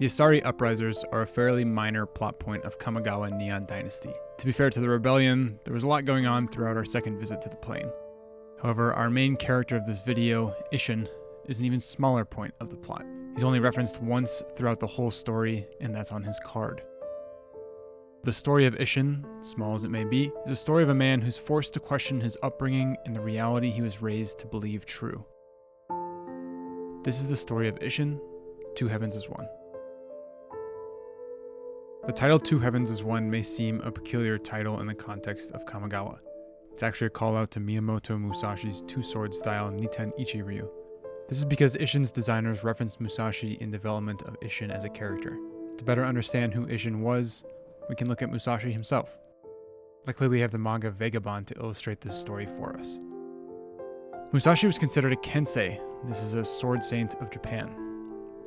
The Assari uprisers are a fairly minor plot point of Kamigawa Neon Dynasty. To be fair to the rebellion, there was a lot going on throughout our second visit to the plane. However, our main character of this video, Ishen, is an even smaller point of the plot. He's only referenced once throughout the whole story, and that's on his card. The story of Ishen, small as it may be, is a story of a man who's forced to question his upbringing and the reality he was raised to believe true. This is the story of Ishen, Two Heavens as One. The title Two Heavens as One may seem a peculiar title in the context of Kamigawa. It's actually a call out to Miyamoto Musashi's two-sword style Niten Ichi-ryu. This is because Ishin's designers referenced Musashi in development of Ishen as a character. To better understand who Ishen was, we can look at Musashi himself. Luckily, we have the manga Vagabond to illustrate this story for us. Musashi was considered a kensei. This is a sword saint of Japan.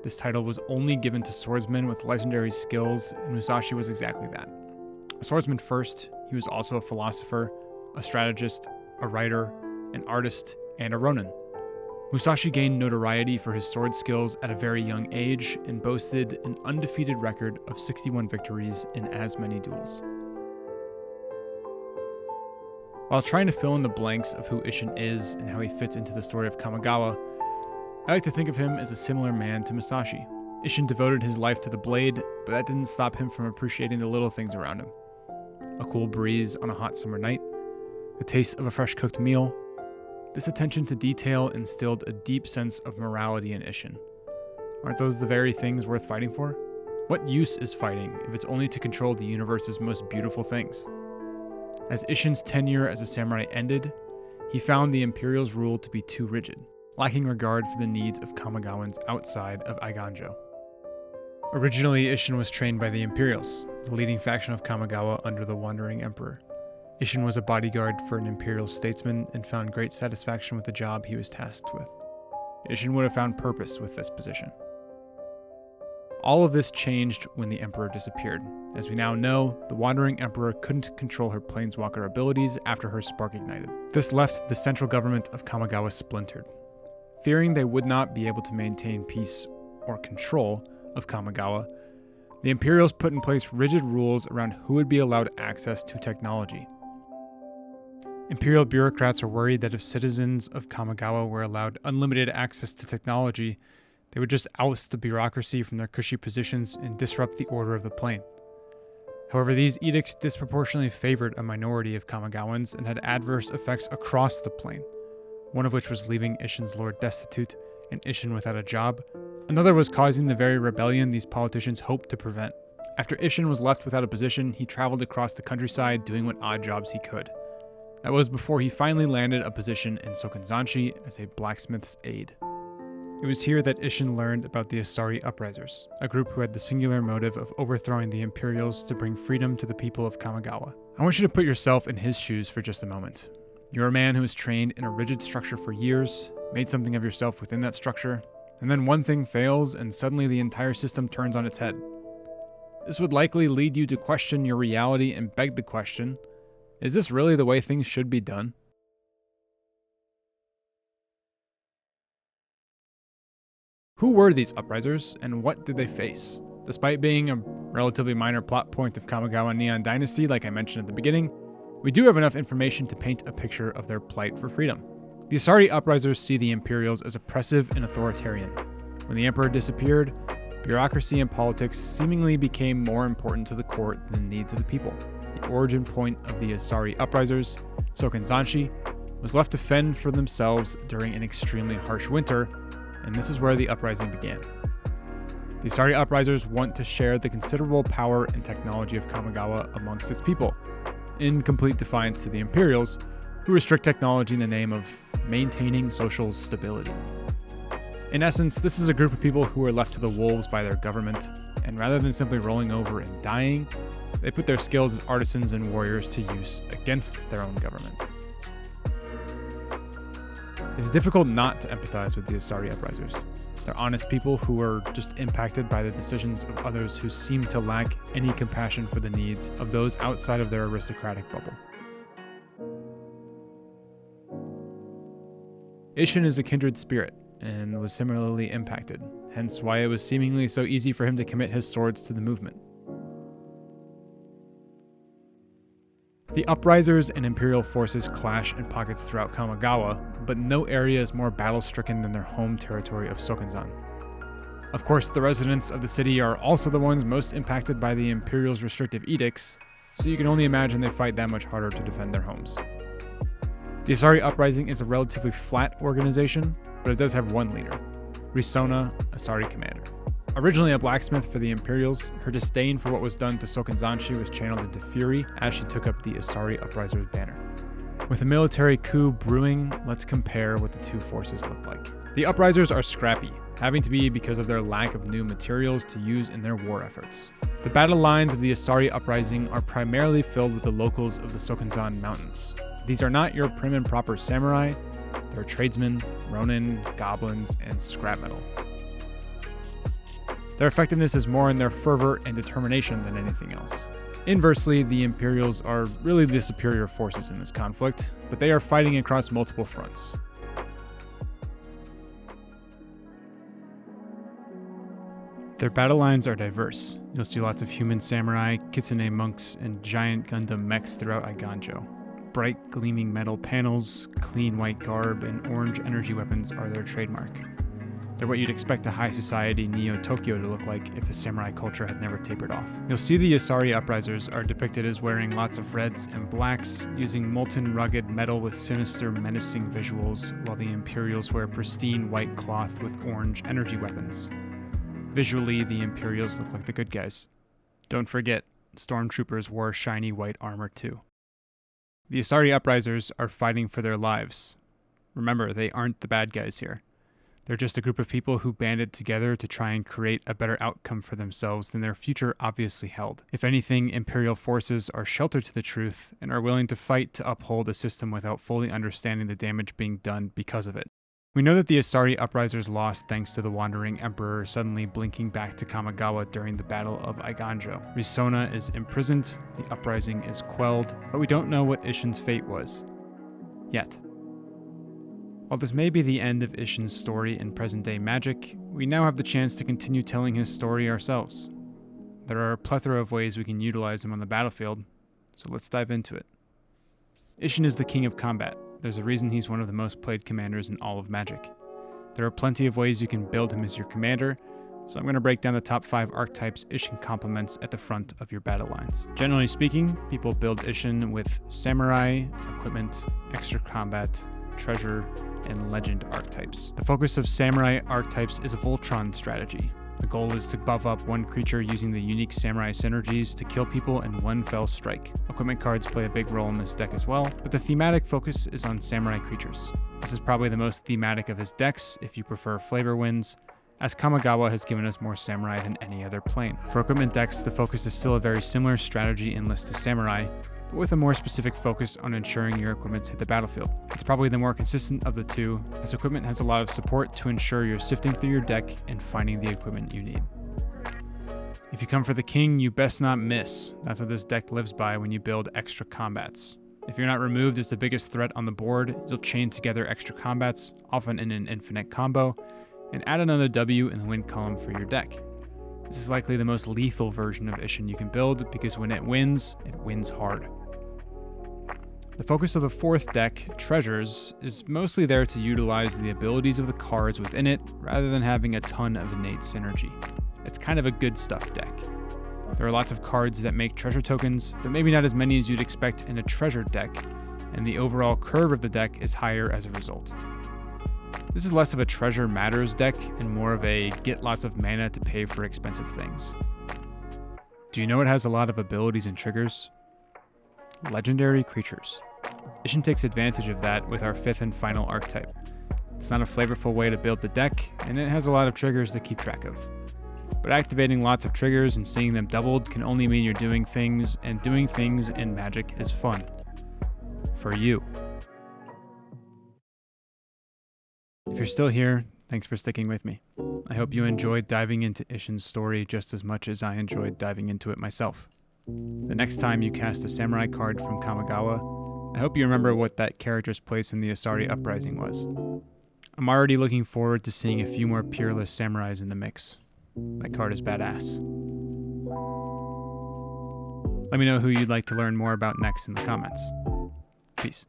This title was only given to swordsmen with legendary skills, and Musashi was exactly that. A swordsman first, he was also a philosopher, a strategist, a writer, an artist, and a Ronin. Musashi gained notoriety for his sword skills at a very young age and boasted an undefeated record of 61 victories in as many duels. While trying to fill in the blanks of who Ishen is and how he fits into the story of Kamigawa, I like to think of him as a similar man to Musashi. Ishen devoted his life to the blade, but that didn't stop him from appreciating the little things around him. A cool breeze on a hot summer night, the taste of a fresh cooked meal. This attention to detail instilled a deep sense of morality in Ishen. Aren't those the very things worth fighting for? What use is fighting if it's only to control the universe's most beautiful things? As Ishen's tenure as a samurai ended, he found the Imperial's rule to be too rigid, lacking regard for the needs of Kamigawans outside of Eiganjo. Originally, Ishen was trained by the Imperials, the leading faction of Kamigawa under the Wandering Emperor. Ishen was a bodyguard for an Imperial statesman and found great satisfaction with the job he was tasked with. Ishen would have found purpose with this position. All of this changed when the Emperor disappeared. As we now know, the Wandering Emperor couldn't control her planeswalker abilities after her spark ignited. This left the central government of Kamigawa splintered. Fearing they would not be able to maintain peace or control of Kamigawa, the Imperials put in place rigid rules around who would be allowed access to technology. Imperial bureaucrats are worried that if citizens of Kamigawa were allowed unlimited access to technology, they would just oust the bureaucracy from their cushy positions and disrupt the order of the plane. However, these edicts disproportionately favored a minority of Kamigawans and had adverse effects across the plane, one of which was leaving Ishen's lord destitute and Ishen without a job. Another was causing the very rebellion these politicians hoped to prevent. After Ishen was left without a position, he traveled across the countryside doing what odd jobs he could. That was before he finally landed a position in Sookanan as a blacksmith's aide. It was here that Ishen learned about the Assari uprisers, a group who had the singular motive of overthrowing the Imperials to bring freedom to the people of Kamigawa. I want you to put yourself in his shoes for just a moment. You're a man who was trained in a rigid structure for years, made something of yourself within that structure, and then one thing fails and suddenly the entire system turns on its head. This would likely lead you to question your reality and beg the question, is this really the way things should be done? Who were these uprisers, and what did they face? Despite being a relatively minor plot point of Kamigawa Neon Dynasty, like I mentioned at the beginning, we do have enough information to paint a picture of their plight for freedom. The Assari uprisers see the Imperials as oppressive and authoritarian. When the Emperor disappeared, bureaucracy and politics seemingly became more important to the court than the needs of the people. The origin point of the Assari uprisers, Sookanan, was left to fend for themselves during an extremely harsh winter, and this is where the uprising began. The Assari uprisers want to share the considerable power and technology of Kamigawa amongst its people, in complete defiance to the Imperials, who restrict technology in the name of maintaining social stability. In essence, this is a group of people who are left to the wolves by their government, and rather than simply rolling over and dying, they put their skills as artisans and warriors to use against their own government. It's difficult not to empathize with the Assari uprisers. They're honest people who are just impacted by the decisions of others who seem to lack any compassion for the needs of those outside of their aristocratic bubble. Ishen is a kindred spirit, and was similarly impacted, hence why it was seemingly so easy for him to commit his swords to the movement. The uprisers and Imperial forces clash in pockets throughout Kamigawa, but no area is more battle-stricken than their home territory of Sookanan. Of course, the residents of the city are also the ones most impacted by the Imperial's restrictive edicts, so you can only imagine they fight that much harder to defend their homes. The Assari Uprising is a relatively flat organization, but it does have one leader, Risona, Assari commander. Originally a blacksmith for the Imperials, her disdain for what was done to Sokanzanshi was channeled into fury as she took up the Assari Uprisers banner. With a military coup brewing, let's compare what the two forces look like. The Uprisers are scrappy, having to be because of their lack of new materials to use in their war efforts. The battle lines of the Assari Uprising are primarily filled with the locals of the Sokanzan Mountains. These are not your prim and proper samurai, they're tradesmen, Ronin, goblins, and scrap metal. Their effectiveness is more in their fervor and determination than anything else. Inversely, the Imperials are really the superior forces in this conflict, but they are fighting across multiple fronts. Their battle lines are diverse. You'll see lots of human samurai, kitsune monks, and giant Gundam mechs throughout Eiganjo. Bright, gleaming metal panels, clean white garb, and orange energy weapons are their trademark. They're what you'd expect a high society Neo-Tokyo to look like if the samurai culture had never tapered off. You'll see the Assari Uprisers are depicted as wearing lots of reds and blacks, using molten rugged metal with sinister, menacing visuals, while the Imperials wear pristine white cloth with orange energy weapons. Visually, the Imperials look like the good guys. Don't forget, stormtroopers wore shiny white armor too. The Assari Uprisers are fighting for their lives. Remember, they aren't the bad guys here. They're just a group of people who banded together to try and create a better outcome for themselves than their future obviously held. If anything, Imperial forces are sheltered to the truth and are willing to fight to uphold a system without fully understanding the damage being done because of it. We know that the Assari Uprisers lost thanks to the Wandering Emperor suddenly blinking back to Kamigawa during the Battle of Eiganjo. Risona is imprisoned, the uprising is quelled, but we don't know what Ishen's fate was. Yet. While this may be the end of Ishen's story in present-day magic, we now have the chance to continue telling his story ourselves. There are a plethora of ways we can utilize him on the battlefield, so let's dive into it. Ishen is the king of combat. There's a reason he's one of the most played commanders in all of Magic. There are plenty of ways you can build him as your commander, so I'm going to break down the top 5 archetypes Ishen complements at the front of your battle lines. Generally speaking, people build Ishen with samurai, equipment, extra combat, treasure, and legend archetypes. The focus of samurai archetypes is a Voltron strategy. The goal is to buff up one creature using the unique samurai synergies to kill people in one fell strike. Equipment cards play a big role in this deck as well, but the thematic focus is on samurai creatures. This is probably the most thematic of his decks if you prefer flavor wins, as Kamigawa has given us more samurai than any other plane. For equipment decks, the focus is still a very similar strategy and list to samurai, but with a more specific focus on ensuring your equipment hit the battlefield. It's probably the more consistent of the two, as equipment has a lot of support to ensure you're sifting through your deck and finding the equipment you need. If you come for the king, you best not miss. That's what this deck lives by when you build extra combats. If you're not removed as the biggest threat on the board, you'll chain together extra combats, often in an infinite combo, and add another W in the win column for your deck. This is likely the most lethal version of Ishen you can build, because when it wins hard. The focus of the 4th deck, Treasures, is mostly there to utilize the abilities of the cards within it, rather than having a ton of innate synergy. It's kind of a good stuff deck. There are lots of cards that make treasure tokens, but maybe not as many as you'd expect in a treasure deck, and the overall curve of the deck is higher as a result. This is less of a treasure matters deck, and more of a get lots of mana to pay for expensive things. Do you know it has a lot of abilities and triggers? Legendary creatures. Ishen takes advantage of that with our 5th and final archetype. It's not a flavorful way to build the deck, and it has a lot of triggers to keep track of. But activating lots of triggers and seeing them doubled can only mean you're doing things, and doing things in Magic is fun. For you. If you're still here, thanks for sticking with me. I hope you enjoyed diving into Ishen's story just as much as I enjoyed diving into it myself. The next time you cast a samurai card from Kamigawa, I hope you remember what that character's place in the Assari Uprising was. I'm already looking forward to seeing a few more peerless samurais in the mix. That card is badass. Let me know who you'd like to learn more about next in the comments. Peace.